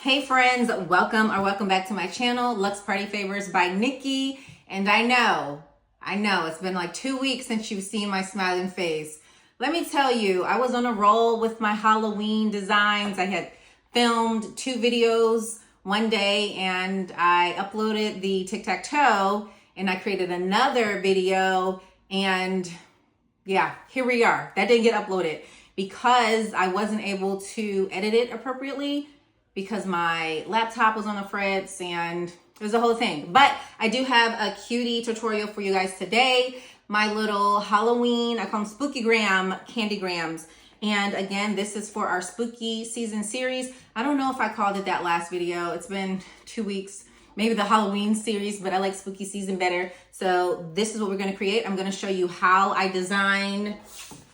Hey friends, welcome back to my channel, Lux Party Favors by Nikki. And I know, it's been like 2 weeks since you've seen my smiling face. Let me tell you, I was on a roll with my Halloween designs. I had filmed 2 videos one day and I uploaded the tic-tac-toe and I created another video and yeah, here we are. That didn't get uploaded because I wasn't able to edit it appropriately because my laptop was on the fritz and it was a whole thing. But I do have a cutie tutorial for you guys today. My little Halloween, I call them Spooky Gram candy grams. And again, this is for our spooky season series. I don't know if I called it that last video. It's been 2 weeks, maybe the Halloween series, but I like spooky season better. So this is what we're gonna create. I'm gonna show you how I designed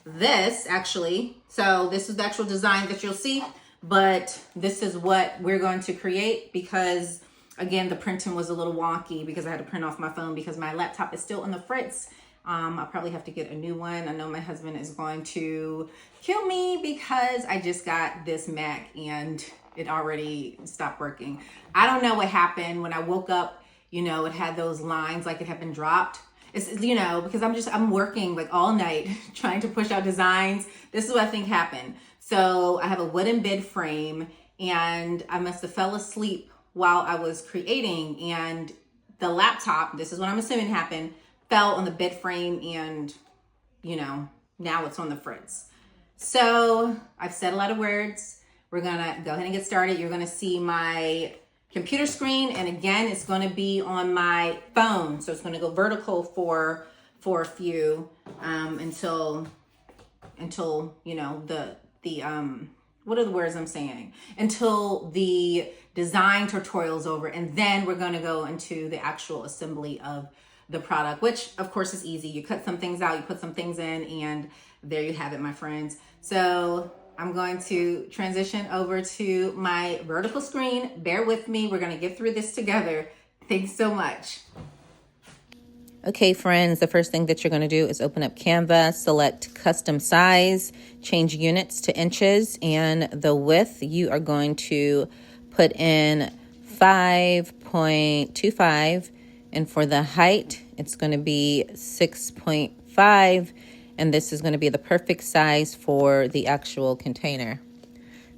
this actually. So this is the actual design that you'll see, but this is what we're going to create because again, the printing was a little wonky because I had to print off my phone because my laptop is still on the fritz. I'll probably have to get a new one. I know my husband is going to kill me because I just got this Mac and it already stopped working. I don't know what happened when I woke up, you know, it had those lines like it had been dropped. It's, you know, because I'm working like all night trying to push out designs. This is what I think happened. So I have a wooden bed frame and I must have fell asleep while I was creating and the laptop, this is what I'm assuming happened, fell on the bed frame and, you know, now it's on the fritz. So I've said a lot of words. We're gonna go ahead and get started. You're gonna see my computer screen and again, it's gonna be on my phone. So it's gonna go vertical for a few until, you know, what are the words I'm saying? Until the design tutorial is over. And then we're going to go into the actual assembly of the product, which of course is easy. You cut some things out, you put some things in, and there you have it, my friends. So I'm going to transition over to my vertical screen. Bear with me. We're going to get through this together. Thanks so much. Okay, friends, the first thing that you're going to do is open up Canva, select custom size, change units to inches, and the width you are going to put in 5.25, and for the height, it's going to be 6.5, and this is going to be the perfect size for the actual container.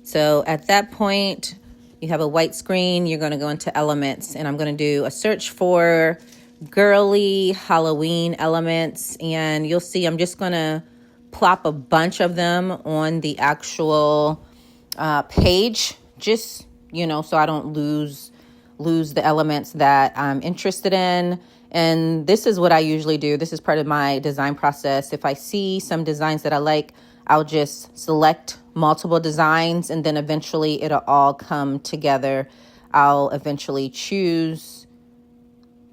So at that point, you have a white screen, you're going to go into elements, and I'm going to do a search for girly Halloween elements, and you'll see I'm just gonna plop a bunch of them on the actual page, just, you know, so I don't lose the elements that I'm interested in. And this is what I usually do. This is part of my design process. If I see some designs that I like, I'll just select multiple designs and then eventually it'll all come together. I'll eventually choose,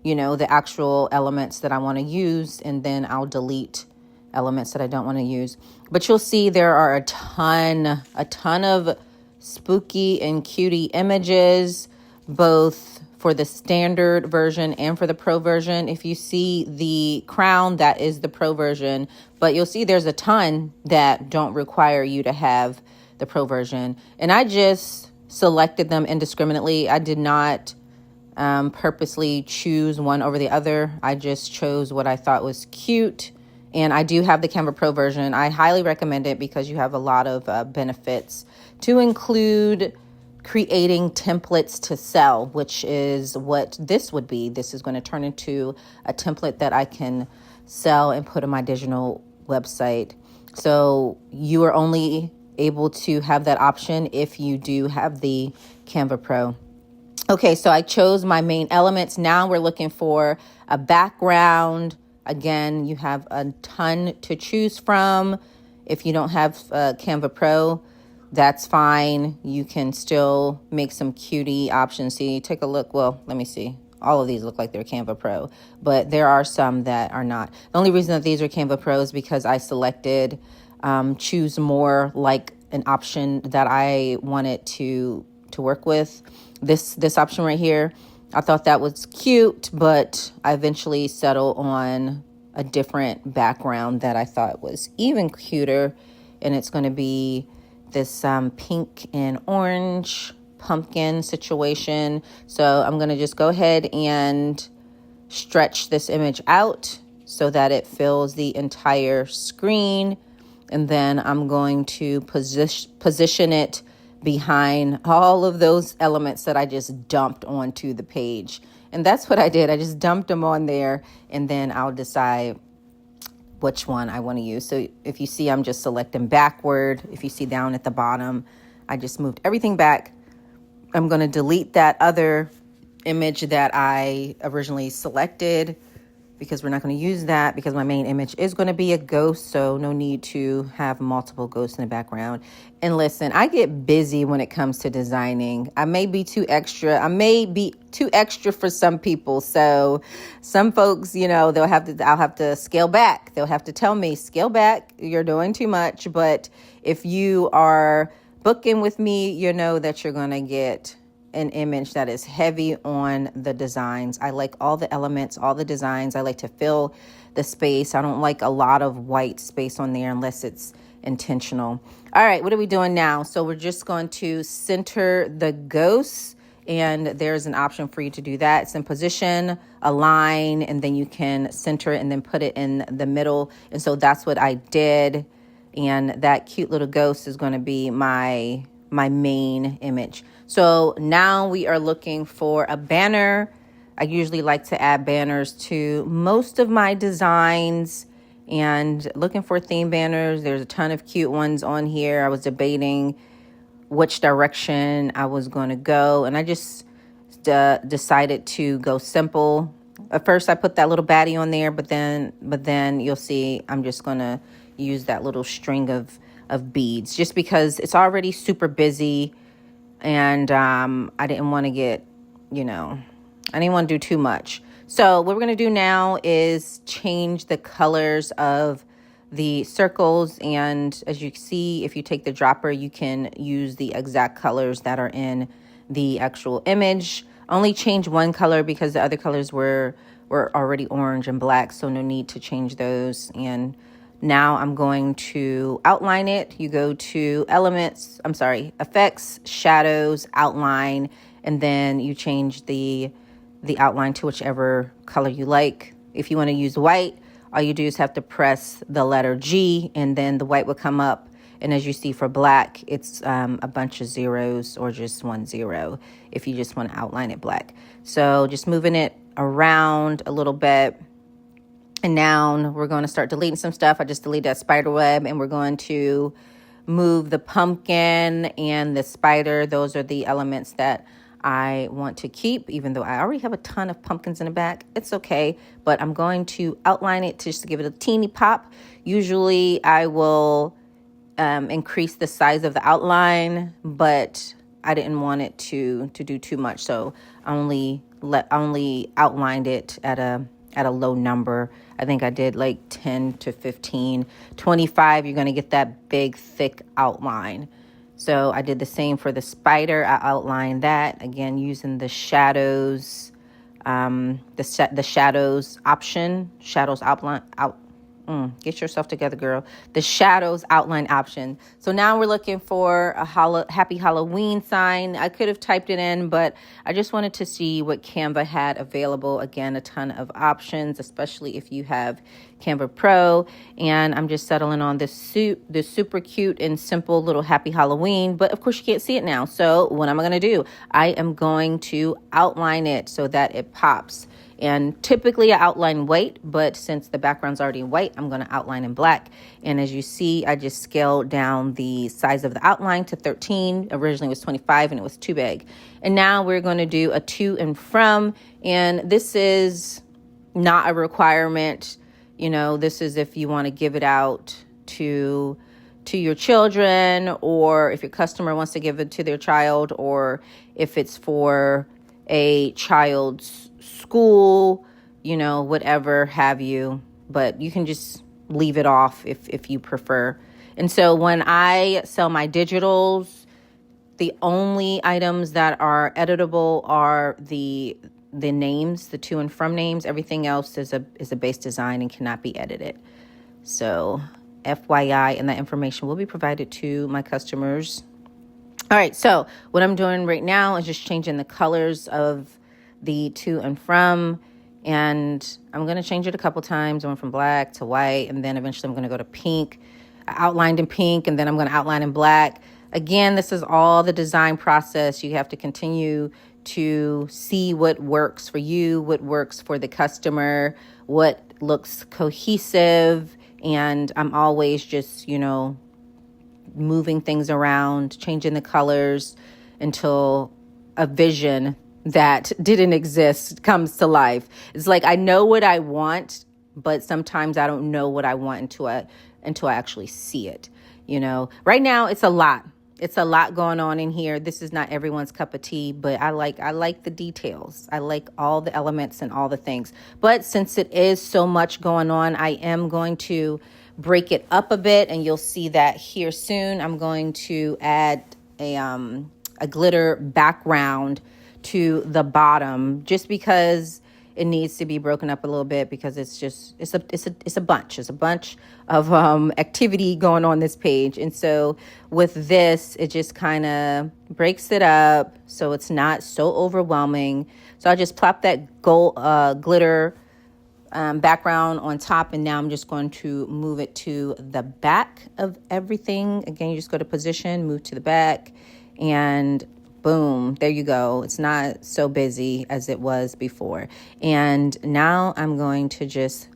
you know, the actual elements that I want to use, and then I'll delete elements that I don't want to use. But you'll see there are a ton of spooky and cutie images, both for the standard version and for the pro version. If you see the crown, that is the pro version, but you'll see there's a ton that don't require you to have the pro version. And I just selected them indiscriminately. I did not purposely choose one over the other. I just chose what I thought was cute. And I do have the Canva Pro version. I highly recommend it because you have a lot of benefits, to include creating templates to sell, which is what this would be. This is going to turn into a template that I can sell and put on my digital website. So you are only able to have that option if you do have the Canva Pro. Okay, so I chose my main elements. Now we're looking for a background. Again, you have a ton to choose from. If you don't have Canva Pro, that's fine. You can still make some cutie options. See, take a look. Well, let me see. All of these look like they're Canva Pro, but there are some that are not. The only reason that these are Canva Pro is because I selected choose more, like an option that I wanted to work with. This option right here, I thought that was cute, but I eventually settled on a different background that I thought was even cuter. And it's going to be this pink and orange pumpkin situation. So I'm going to just go ahead and stretch this image out so that it fills the entire screen. And then I'm going to position it behind all of those elements that I just dumped onto the page. And that's what I did. I just dumped them on there, and then I'll decide which one I want to use. So if you see, I'm just selecting backward. If you see down at the bottom, I just moved everything back. I'm going to delete that other image that I originally selected, because we're not going to use that, because my main image is going to be a ghost. So no need to have multiple ghosts in the background. And listen, I get busy when it comes to designing. I may be too extra. I may be too extra for some people. So some folks, I'll have to scale back. They'll have to tell me, scale back, you're doing too much. But if you are booking with me, you know that you're going to get an image that is heavy on the designs. I like all the elements, all the designs. I like to fill the space. I don't like a lot of white space on there unless it's intentional. All right, what are we doing now? So we're just going to center the ghosts, and there's an option for you to do that. It's in position, align, and then you can center it and then put it in the middle. And so that's what I did. And that cute little ghost is going to be my main image. So now we are looking for a banner. I usually like to add banners to most of my designs, and looking for theme banners. There's a ton of cute ones on here. I was debating which direction I was going to go, and I just decided to go simple. At first I put that little baddie on there, but then you'll see I'm just going to use that little string of beads, just because it's already super busy. And I didn't want to get, I didn't want to do too much. So what we're going to do now is change the colors of the circles. And as you see, if you take the dropper, you can use the exact colors that are in the actual image. Only change one color because the other colors were already orange and black. So no need to change those. And now I'm going to outline it. You go to effects, shadows, outline, and then you change the outline to whichever color you like. If you want to use white, all you do is have to press the letter G, and then the white will come up. And as you see for black, it's a bunch of zeros or just 1 0 if you just want to outline it black. So just moving it around a little bit. And now we're going to start deleting some stuff. I just deleted that spider web, and we're going to move the pumpkin and the spider. Those are the elements that I want to keep, even though I already have a ton of pumpkins in the back. It's okay, but I'm going to outline it just to give it a teeny pop. Usually I will increase the size of the outline, but I didn't want it to do too much. So I only outlined it at a low number. I think I did like 10 to 15, 25. You're going to get that big, thick outline. So I did the same for the spider. I outlined that again using the shadows, the shadows option, shadows outline out. Get yourself together, girl. The shadows outline option. So now we're looking for a happy Halloween sign. I could have typed it in, but I just wanted to see what Canva had available. Again, a ton of options, especially if you have Canva Pro. And I'm just settling on this super cute and simple little happy Halloween. But of course you can't see it now. So what am I going to do? I am going to outline it so that it pops. And typically I outline white, but since the background's already white, I'm going to outline in black. And as you see, I just scaled down the size of the outline to 13. Originally it was 25 and it was too big. And now we're going to do a to and from. And this is not a requirement. This is if you want to give it out to your children, or if your customer wants to give it to their child, or if it's for a child's school, whatever have you, but you can just leave it off if you prefer. And so when I sell my digitals, the only items that are editable are the names, the to and from names. Everything else is a base design and cannot be edited. So FYI, and that information will be provided to my customers All right, so what I'm doing right now is just changing the colors of the to and from, and I'm going to change it a couple times. I went from black to white, and then eventually I'm going to go to pink. I outlined in pink, and then I'm going to outline in black. Again, this is all the design process. You have to continue to see what works for you, what works for the customer, what looks cohesive, and I'm always just, moving things around, changing the colors until a vision that didn't exist comes to life. It's like I know what I want, but sometimes I don't know what I want until I actually see it. Right now it's a lot. It's a lot going on in here. This is not everyone's cup of tea, but I like the details. I like all the elements and all the things. But since it is so much going on, I am going to break it up a bit, and you'll see that here soon. I'm going to add a glitter background to the bottom, just because it needs to be broken up a little bit, because it's a bunch of activity going on this page. And so with this, it just kind of breaks it up so it's not so overwhelming. So I just plop that gold glitter background on top, and now I'm just going to move it to the back of everything. Again, you just go to position, move to the back, and boom, there you go. It's not so busy as it was before. And now I'm going to just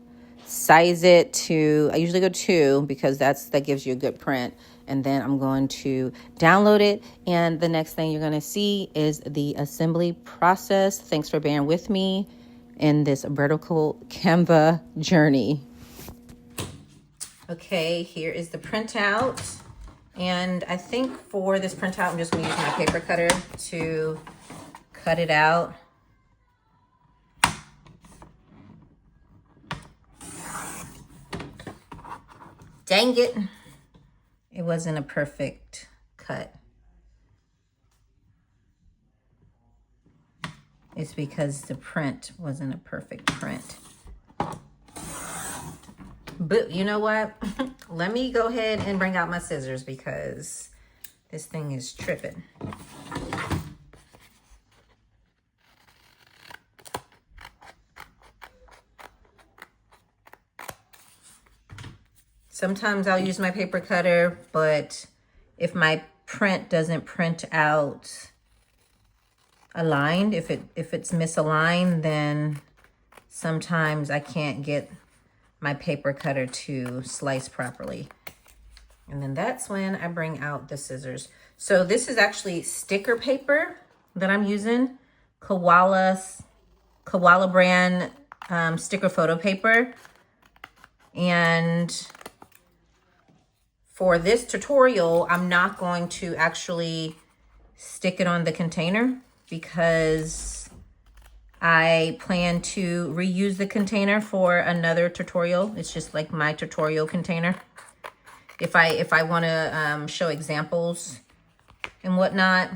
size it to, I usually go 2 because that gives you a good print. And then I'm going to download it. And the next thing you're going to see is the assembly process. Thanks for bearing with me in this vertical Canva journey. Okay, here is the printout. And I think for this printout, I'm just going to use my paper cutter to cut it out. Dang it. It wasn't a perfect cut. It's because the print wasn't a perfect print. But you know what? Let me go ahead and bring out my scissors because this thing is tripping. Sometimes I'll use my paper cutter, but if my print doesn't print out aligned, if it's misaligned, then sometimes I can't get my paper cutter to slice properly. And then that's when I bring out the scissors. So this is actually sticker paper that I'm using, Koala brand sticker photo paper. And for this tutorial, I'm not going to actually stick it on the container because I plan to reuse the container for another tutorial. It's just like my tutorial container. If I want to show examples and whatnot.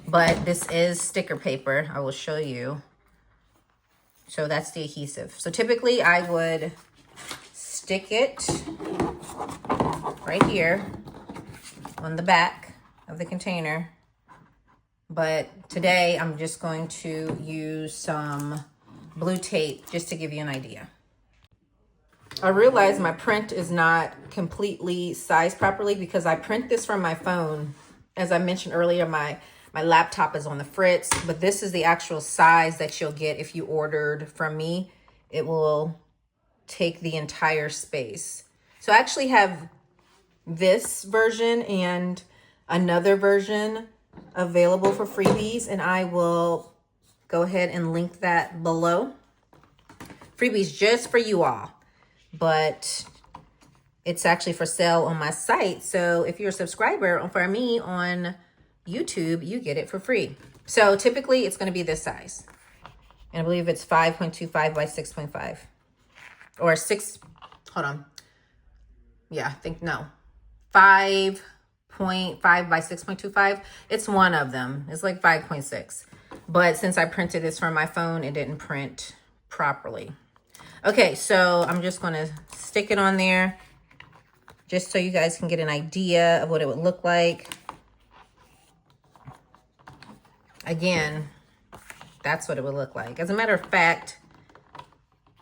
But this is sticker paper. I will show you. So that's the adhesive. So typically I would stick it right here on the back of the container. But today I'm just going to use some blue tape just to give you an idea. I realize my print is not completely sized properly because I print this from my phone. As I mentioned earlier, my laptop is on the fritz, but this is the actual size that you'll get if you ordered from me. It will take the entire space. So I actually have this version and another version available for freebies, and I will go ahead and link that below. Freebies just for you all, but it's actually for sale on my site. So if you're a subscriber for me on YouTube, you get it for free. So typically it's going to be this size, and I believe it's 5.25 by 6.5 or 6. Hold on. Yeah, I think no, 5.5 by 6.25. It's one of them. It's like 5.6. But since I printed this from my phone, it didn't print properly. Okay, so I'm just going to stick it on there just so you guys can get an idea of what it would look like. Again, that's what it would look like. As a matter of fact,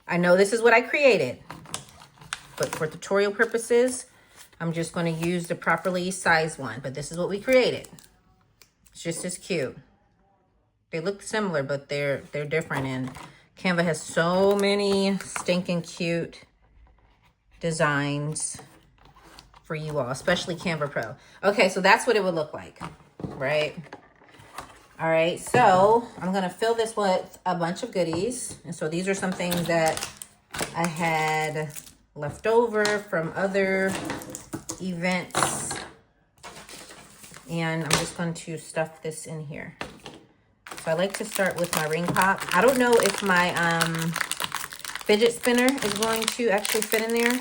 I know this is what I created, but for tutorial purposes, I'm just going to use the properly sized one. But this is what we created. It's just as cute. They look similar, but they're different. And Canva has so many stinking cute designs for you all, especially Canva Pro. Okay, so that's what it would look like, right? All right, so I'm gonna fill this with a bunch of goodies. And so these are some things that I had left over from other events. And I'm just going to stuff this in here. So I like to start with my ring pop. I don't know if my fidget spinner is going to actually fit in there.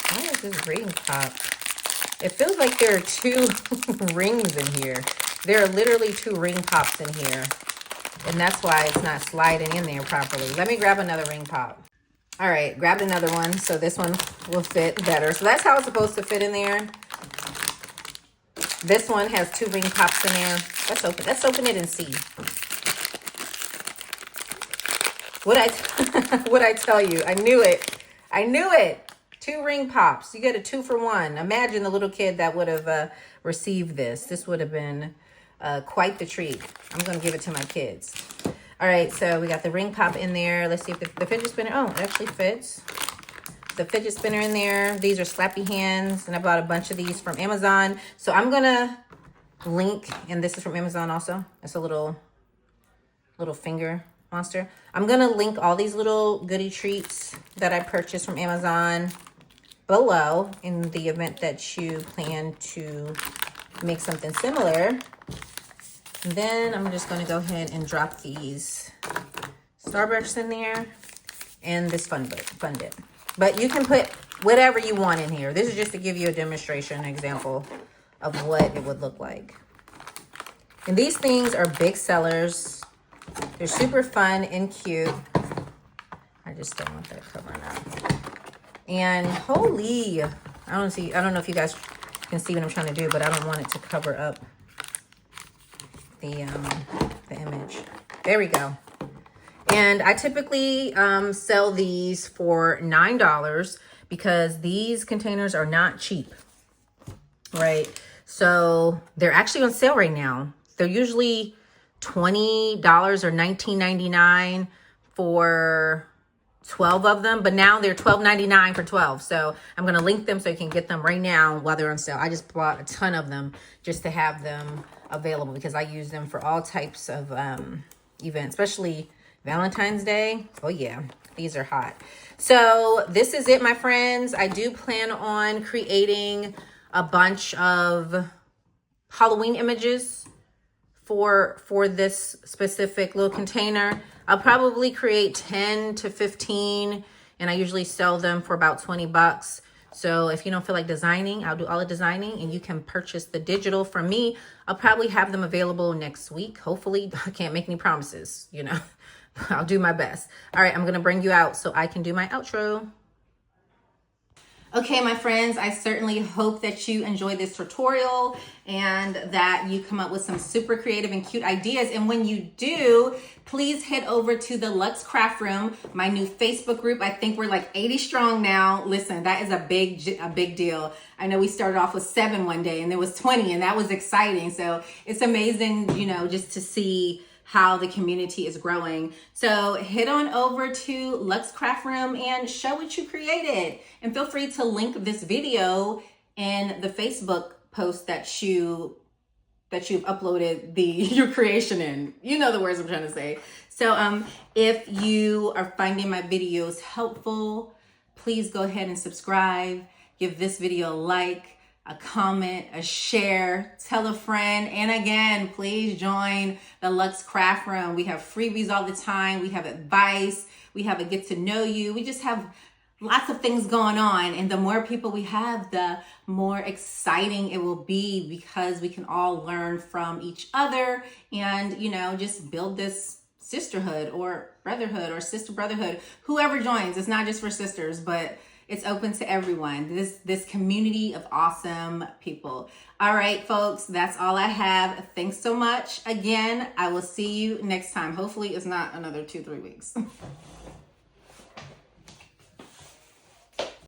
Why is this ring pop? It feels like there are 2 rings in here. There are literally 2 ring pops in here. And that's why it's not sliding in there properly. Let me grab another ring pop. All right, grabbed another one. So this one will fit better. So that's how it's supposed to fit in there. This one has 2 ring pops in there. Let's open it and see. What I tell you? I knew it. I knew it. 2 ring pops. You get a 2 for 1. Imagine the little kid that would have received this. This would have been quite the treat. I'm going to give it to my kids. All right, so we got the ring pop in there. Let's see if the fidget spinner, oh, it actually fits. The fidget spinner in there. These are slappy hands, and I bought a bunch of these from Amazon. So I'm going to link, and this is from Amazon also. It's a little finger monster. I'm going to link all these little goodie treats that I purchased from Amazon below in the event that you plan to make something similar. And then I'm just going to go ahead and drop these Starbursts in there and this fun dip. But you can put whatever you want in here. This is just to give you a demonstration example of what it would look like. And these things are big sellers. They're super fun and cute. I just don't want that covering up. And holy, I don't know if you guys can see what I'm trying to do, but I don't want it to cover up the image. There we go. And I typically sell these for $9 because these containers are not cheap, right? So they're actually on sale right now. They're usually $20 or $19.99 for 12 of them, but now they're $12.99 for 12. So I'm going to link them so you can get them right now while they're on sale. I just bought a ton of them just to have them available because I use them for all types of events, especially Valentine's Day. Oh yeah, these are hot. So this is it, my friends. I do plan on creating a bunch of Halloween images for this specific little container. I'll probably create 10 to 15, and I usually sell them for about 20 bucks. So if you don't feel like designing, I'll do all the designing, and you can purchase the digital from me. I'll probably have them available next week. Hopefully, I can't make any promises, you know. I'll do my best. All right, I'm going to bring you out so I can do my outro. Okay, my friends, I certainly hope that you enjoyed this tutorial and that you come up with some super creative and cute ideas. And when you do, please head over to the Lux Craft Room, my new Facebook group. I think we're like 80 strong now. Listen, that is a big deal. I know we started off with 7 one day and there was 20, and that was exciting. So it's amazing, you know, just to see how the community is growing. So head on over to Lux Craft Room and show what you created. And feel free to link this video in the Facebook post that you've uploaded your creation in. You know the words I'm trying to say. So if you are finding my videos helpful, please go ahead and subscribe. Give this video a like, a comment, a share, tell a friend. And again, please join the Lux Craft Room. We have freebies all the time. We have advice. We have a get to know you. We just have lots of things going on. And the more people we have, the more exciting it will be because we can all learn from each other and, you know, just build this sisterhood or brotherhood or sister brotherhood. Whoever joins, it's not just for sisters, but It's open to everyone. This community of awesome people. All right, folks, that's all I have. Thanks so much. Again, I will see you next time. Hopefully it's not another 2-3 weeks.